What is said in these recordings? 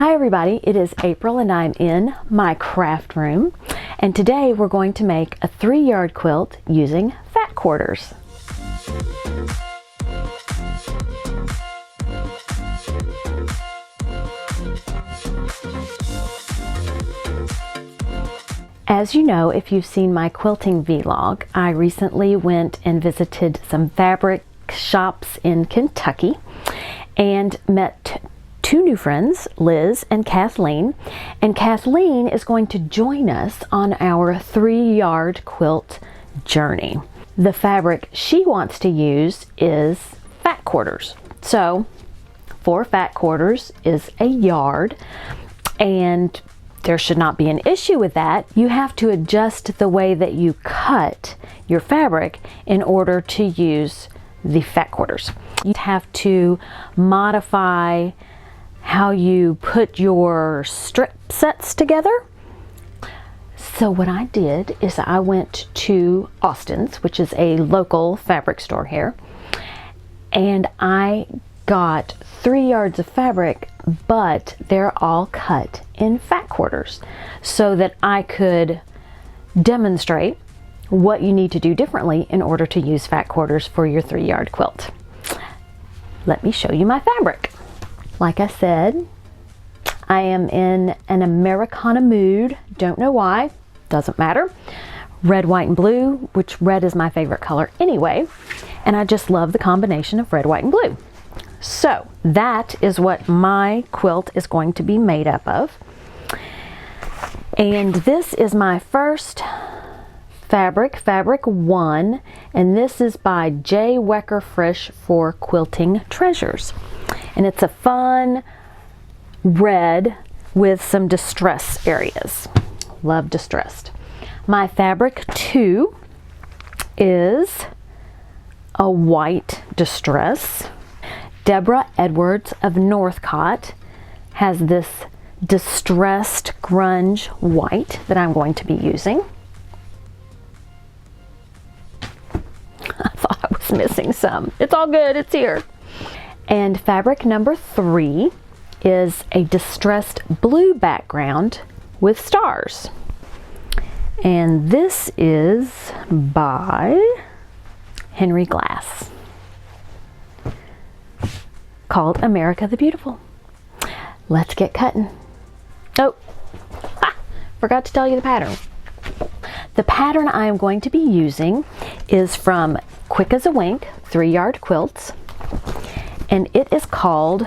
Hi everybody, it is April and I'm in my craft room, and today we're going to make a 3-yard quilt using fat quarters. As you know, if you've seen my quilting vlog, I recently went and visited some fabric shops in Kentucky and met two new friends, Liz and Kathleen. And Kathleen is going to join us on our 3-yard quilt journey. The fabric she wants to use is fat quarters. So 4 fat quarters is a yard, and there should not be an issue with that. You have to adjust the way that you cut your fabric in order to use the fat quarters. You have to modify how you put your strip sets together. So what I did is I went to Austin's, which is a local fabric store here, and I got 3 yards of fabric, but they're all cut in fat quarters so that I could demonstrate what you need to do differently in order to use fat quarters for your 3-yard quilt. Let me show you my fabric. Like I said, I am in an Americana mood. Don't know why, doesn't matter. Red, white, and blue, which red is my favorite color anyway. And I just love the combination of red, white, and blue. So that is what my quilt is going to be made up of. And this is my first fabric, Fabric 1, and this is by J. Wecker Frisch for Quilting Treasures. And it's a fun red with some distress areas. Love distressed. My Fabric 2 is a white distress. Deborah Edwards of Northcott has this distressed grunge white that I'm going to be using. I thought I was missing some. It's all good, it's here. And fabric number 3 is a distressed blue background with stars. And this is by Henry Glass, called America the Beautiful. Let's get cutting. Oh, forgot to tell you the pattern. The pattern I am going to be using is from Quick as a Wink 3-yard quilts, and it is called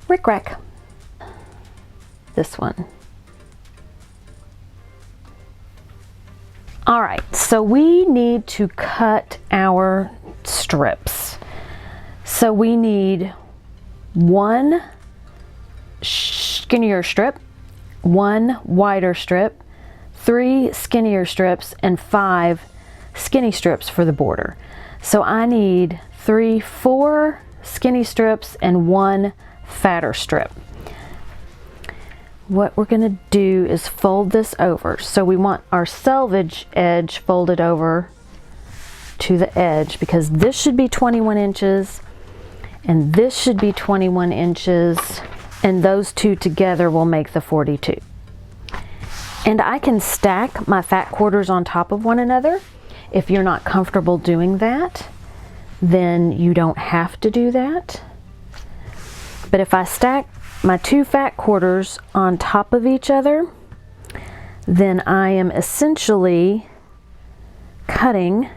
Rickrack. This one. All right, so we need to cut our strips. So we need 1 skinnier strip, 1 wider strip, 3 skinnier strips, and 5 skinny strips for the border. So I need 4 skinny strips and 1 fatter strip. What we're going to do is fold this over. So we want our selvage edge folded over to the edge, because this should be 21 inches and this should be 21 inches, and those two together will make the 42. And I can stack my fat quarters on top of one another. If you're not comfortable doing that, then you don't have to do that. But if I stack my 2 fat quarters on top of each other, then I am essentially cutting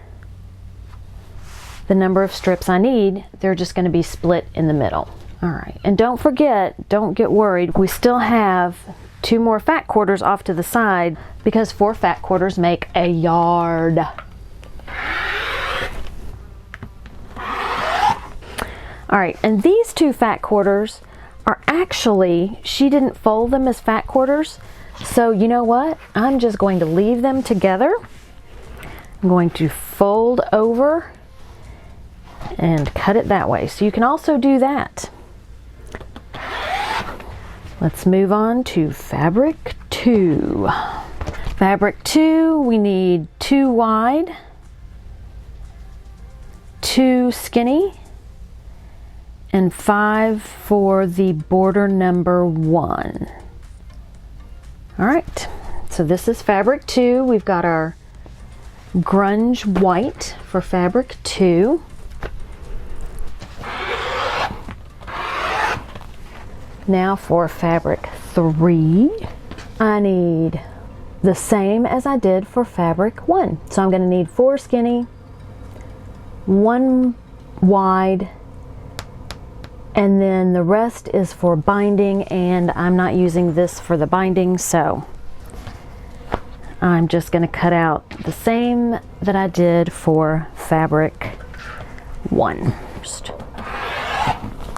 the number of strips I need. They're just going to be split in the middle. All right, and don't forget, don't get worried, we still have 2 more fat quarters off to the side, because 4 fat quarters make a yard. All right, and these 2 fat quarters are actually, she didn't fold them as fat quarters, so you know what? I'm just going to leave them together. I'm going to fold over and cut it that way. So you can also do that. Let's move on to Fabric 2. Fabric 2, we need 2 wide, 2 skinny, and 5 for the border number 1. All right, so this is fabric 2. We've got our grunge white for fabric 2. Now for fabric 3, I need the same as I did for fabric 1. So I'm going to need 4 skinny, 1 wide, and then the rest is for binding, and I'm not using this for the binding, so I'm just going to cut out the same that I did for fabric 1. First,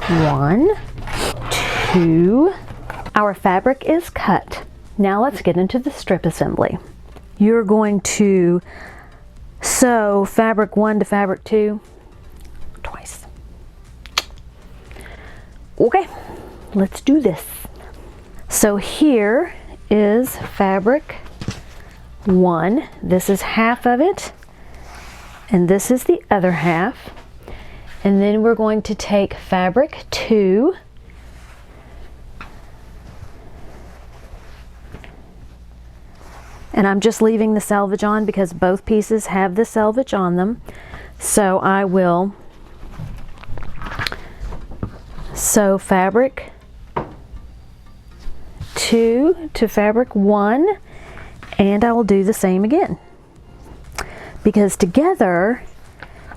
1, 2. Our fabric is cut. Now let's get into the strip assembly. You're going to sew fabric 1 to fabric 2 twice. Okay, let's do this. So here is fabric 1. This is half of it, and this is the other half. And then we're going to take fabric 2, and I'm just leaving the selvage on because both pieces have the selvage on them. So I will sew fabric 2 to fabric 1, and I will do the same again, because together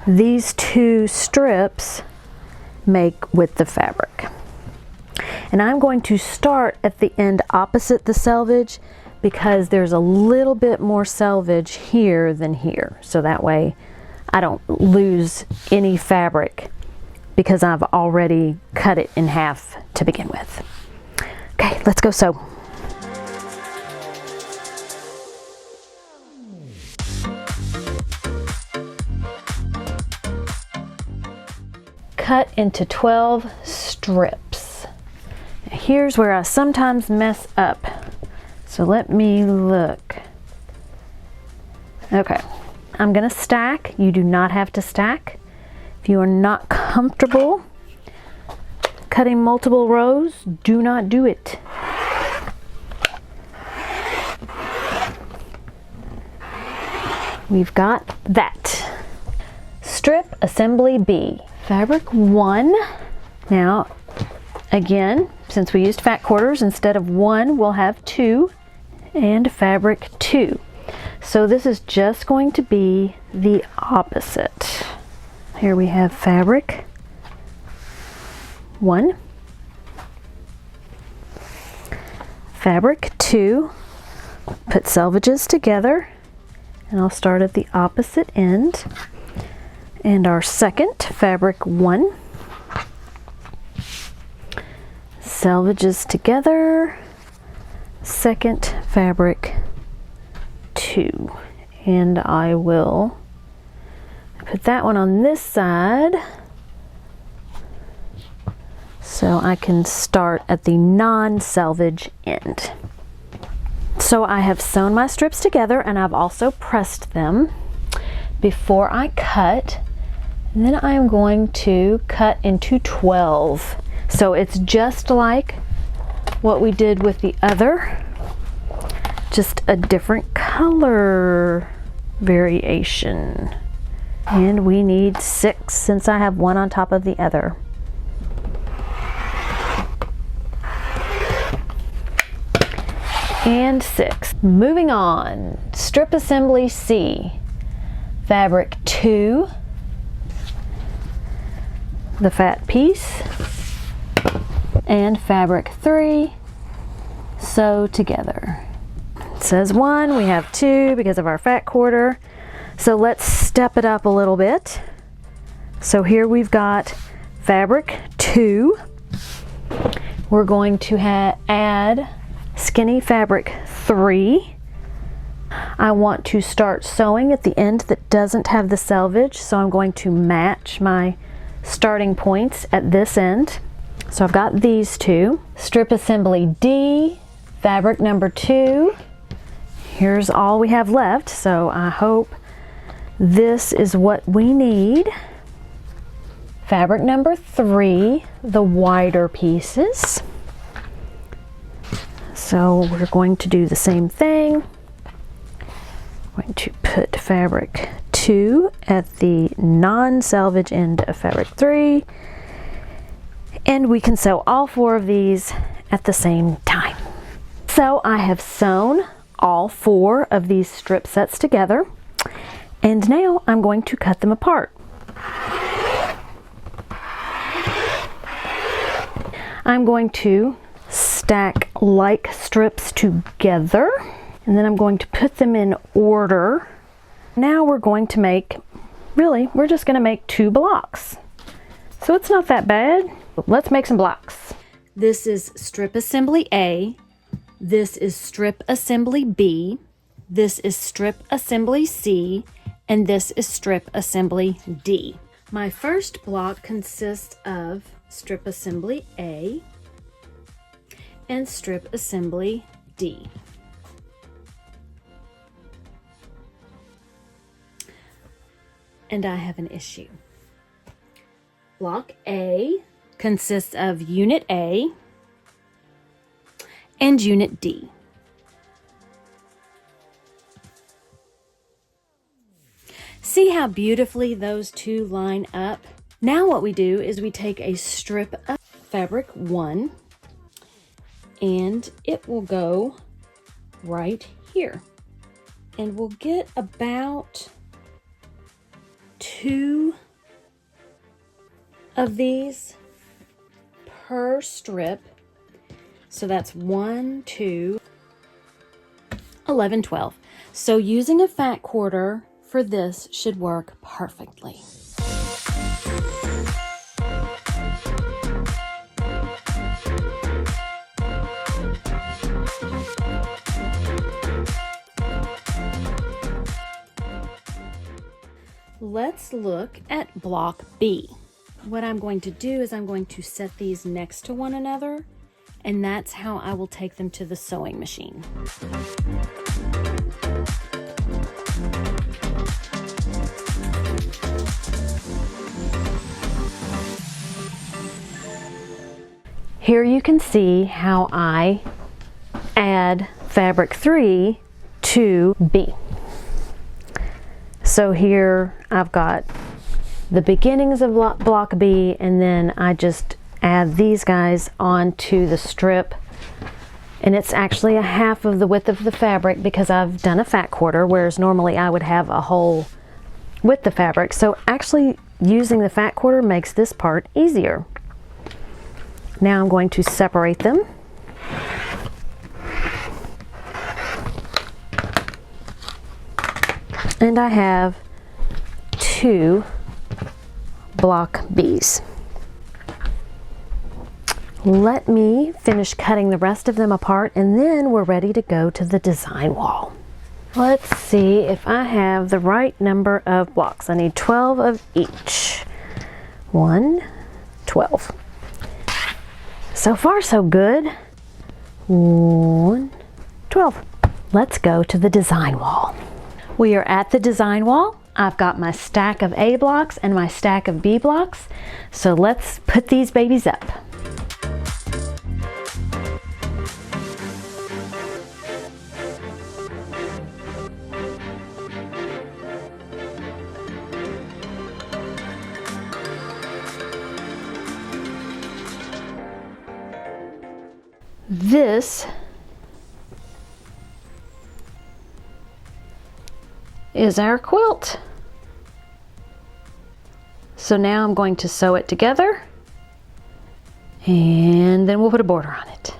these 2 strips make with the fabric. And I'm going to start at the end opposite the selvage, because there's a little bit more selvage here than here, so that way I don't lose any fabric because I've already cut it in half to begin with. Okay, let's go sew. Cut into 12 strips. Here's where I sometimes mess up. So let me look. Okay, I'm gonna stack. You do not have to stack. If you are not comfortable cutting multiple rows, do not do it. We've got that. Strip assembly B. Fabric 1. Now, again, since we used fat quarters, instead of 1, we'll have 2. And fabric 2. So this is just going to be the opposite. Here we have fabric 1, fabric 2, put selvages together, and I'll start at the opposite end, and our second fabric 1, selvages together, second fabric 2, and I will put that one on this side so I can start at the non-selvage end. So I have sewn my strips together, and I've also pressed them before I cut, and then I'm going to cut into 12. So it's just like what we did with the other, just a different color variation. And we need 6 since I have one on top of the other. And 6. Moving on, strip assembly C. Fabric 2, the fat piece, and fabric 3, sew together. It says 1, we have 2 because of our fat quarter. So let's step it up a little bit. So here we've got fabric 2. We're going to add skinny fabric 3. I want to start sewing at the end that doesn't have the selvage, so I'm going to match my starting points at this end. So I've got these 2. Strip assembly D, fabric number 2. Here's all we have left, so I hope this is what we need. fabric number 3, the wider pieces. So we're going to do the same thing. I'm going to put fabric 2 at the non-selvage end of fabric 3, and we can sew all 4 of these at the same time. So I have sewn all 4 of these strip sets together, and now I'm going to cut them apart. I'm going to stack like strips together, and then I'm going to put them in order. Now we're going to make, we're just going to make 2 blocks. So it's not that bad. Let's make some blocks. This is strip assembly A. This is strip assembly B. This is strip assembly C. And this is strip assembly D. My first block consists of strip assembly A and strip assembly D. And I have an issue. Block A consists of unit A and unit D. See how beautifully those 2 line up? Now what we do is we take a strip of fabric 1 and it will go right here. And we'll get about 2 of these per strip. So that's 1, 2, 11, 12. So using a fat quarter for this should work perfectly. Let's look at block B. What I'm going to do is I'm going to set these next to one another, and that's how I will take them to the sewing machine. Here you can see how I add fabric 3 to B. So here I've got the beginnings of block B, and then I just add these guys onto the strip, and it's actually a half of the width of the fabric because I've done a fat quarter, whereas normally I would have a whole width of fabric. So actually using the fat quarter makes this part easier. Now I'm going to separate them. And I have 2 block Bs. Let me finish cutting the rest of them apart, and then we're ready to go to the design wall. Let's see if I have the right number of blocks. I need 12 of each. 1, 12. So far so good. 1, 12. Let's go to the design wall. We are at the design wall. I've got my stack of A blocks and my stack of B blocks. So let's put these babies up. This is our quilt. So now I'm going to sew it together, and then we'll put a border on it.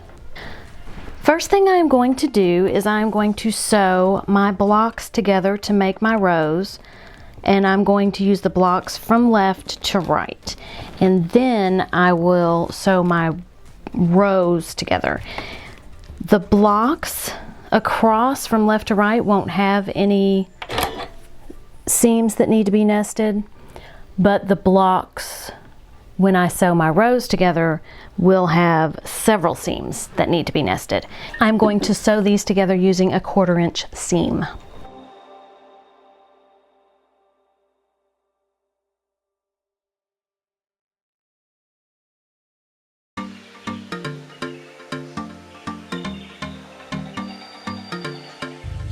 First thing I'm going to do is I'm going to sew my blocks together to make my rows, and I'm going to use the blocks from left to right, and then I will sew my rows together. The blocks across from left to right won't have any seams that need to be nested, but the blocks, when I sew my rows together, will have several seams that need to be nested. I'm going to sew these together using a 1/4 inch seam.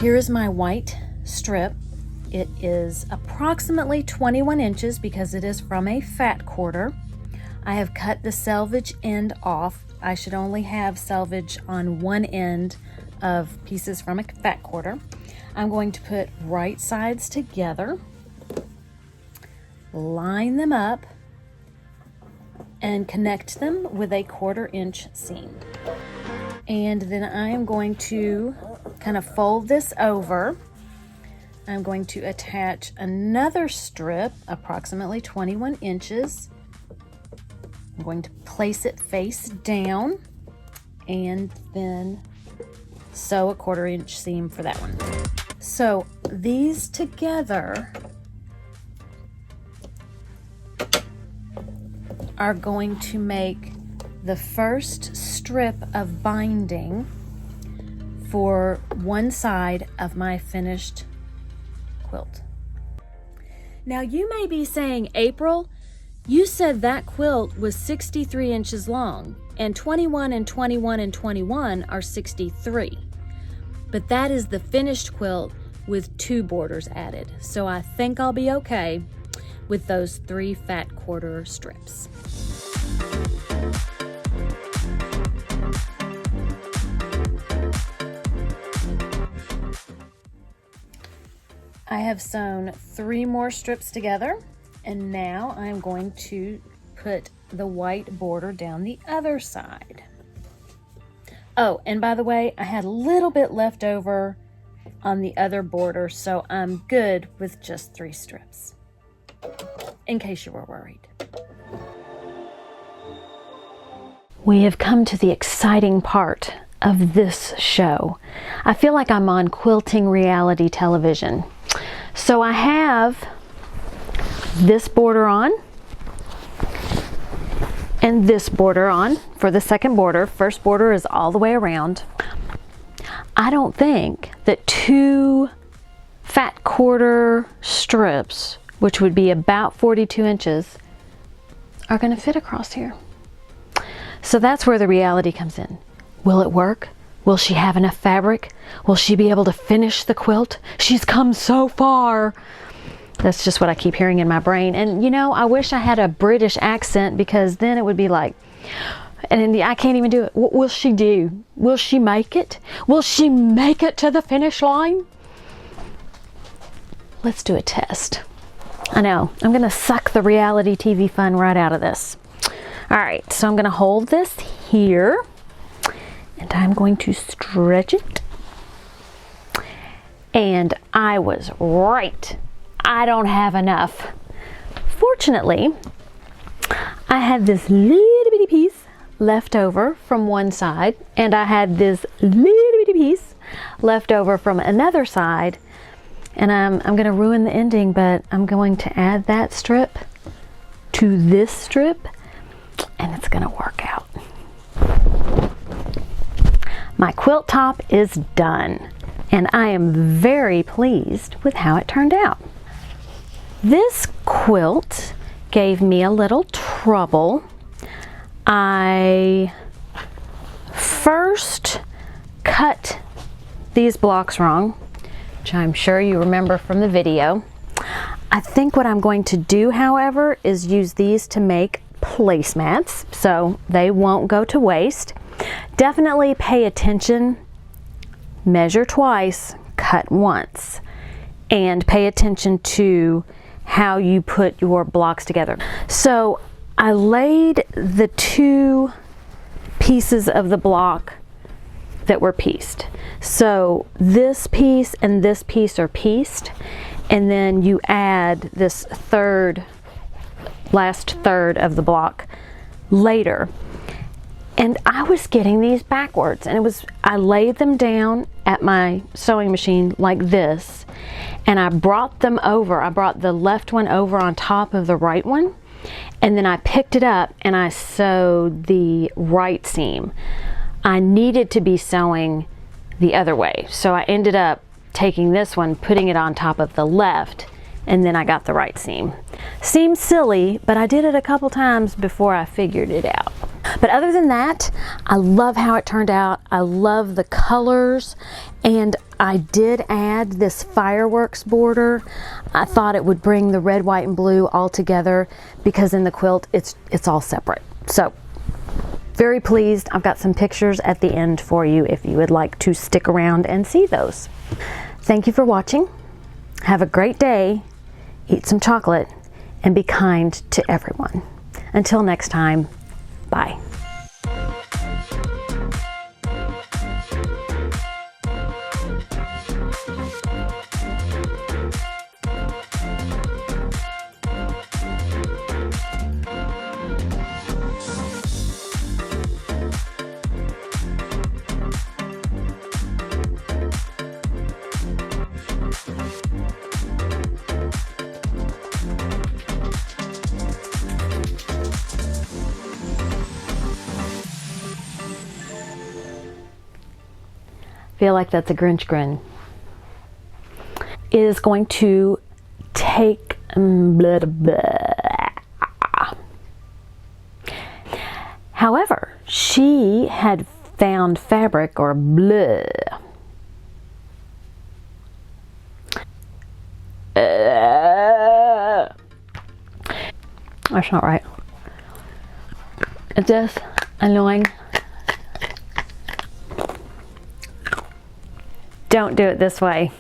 Here is my white strip. It is approximately 21 inches because it is from a fat quarter. I have cut the selvage end off. I should only have selvage on one end of pieces from a fat quarter. I'm going to put right sides together, line them up, and connect them with a 1/4 inch seam. And then I am going to kind of fold this over. I'm going to attach another strip, approximately 21 inches. I'm going to place it face down and then sew a 1/4 inch seam for that one. So these together are going to make the first strip of binding for one side of my finished quilt. Now you may be saying, April, you said that quilt was 63 inches long, and 21 and 21 and 21 are 63. But that is the finished quilt with 2 borders added. So I think I'll be okay with those 3 fat 1/4 strips. I have sewn 3 more strips together, and now I'm going to put the white border down the other side. Oh, and by the way, I had a little bit left over on the other border, so I'm good with just 3 strips, in case you were worried. We have come to the exciting part of this show. I feel like I'm on quilting reality television. So I have this border on and this border on for the second border. First border is all the way around. I don't think that 2 fat 1/4 strips, which would be about 42 inches, are going to fit across here. So that's where the reality comes in. Will it work? Will she have enough fabric? Will she be able to finish the quilt? She's come so far. That's just what I keep hearing in my brain. And you know, I wish I had a British accent, because then it would be like, and I can't even do it. What will she do? Will she make it? Will she make it to the finish line? Let's do a test. I know, I'm going to suck the reality TV fun right out of this. All right, so I'm going to hold this here, and I'm going to stretch it. And I was right. I don't have enough. Fortunately, I had this little bitty piece left over from one side, and I had this little bitty piece left over from another side. And I'm going to ruin the ending, but I'm going to add that strip to this strip, and it's going to work out. My quilt top is done, and I am very pleased with how it turned out. This quilt gave me a little trouble. I first cut these blocks wrong, which I'm sure you remember from the video. I think what I'm going to do, however, is use these to make placemats so they won't go to waste. Definitely pay attention, measure twice, cut once, and pay attention to how you put your blocks together. So I laid the 2 pieces of the block that were pieced. So this piece and this piece are pieced, and then you add this last third of the block later. And I was getting these backwards, and I laid them down at my sewing machine like this, and I brought them over. I brought the left one over on top of the right one, and then I picked it up and I sewed the right seam. I needed to be sewing the other way, so I ended up taking this one, putting it on top of the left, and then I got the right seam. Seems silly, but I did it a couple times before I figured it out. But other than that, I love how it turned out. I love the colors, and I did add this fireworks border. I thought it would bring the red, white, and blue all together, because in the quilt it's all separate. So very pleased. I've got some pictures at the end for you if you would like to stick around and see those. Thank you for watching. Have a great day. Eat some chocolate and be kind to everyone. Until next time, bye. Feel like that's a Grinch grin. Is going to take blah, blah. However, she had found fabric or blah. That's not right. It's just annoying. Don't do it this way.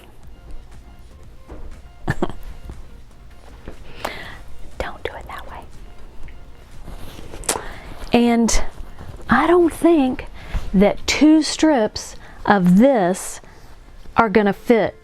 Don't do it that way. And I don't think that 2 strips of this are gonna fit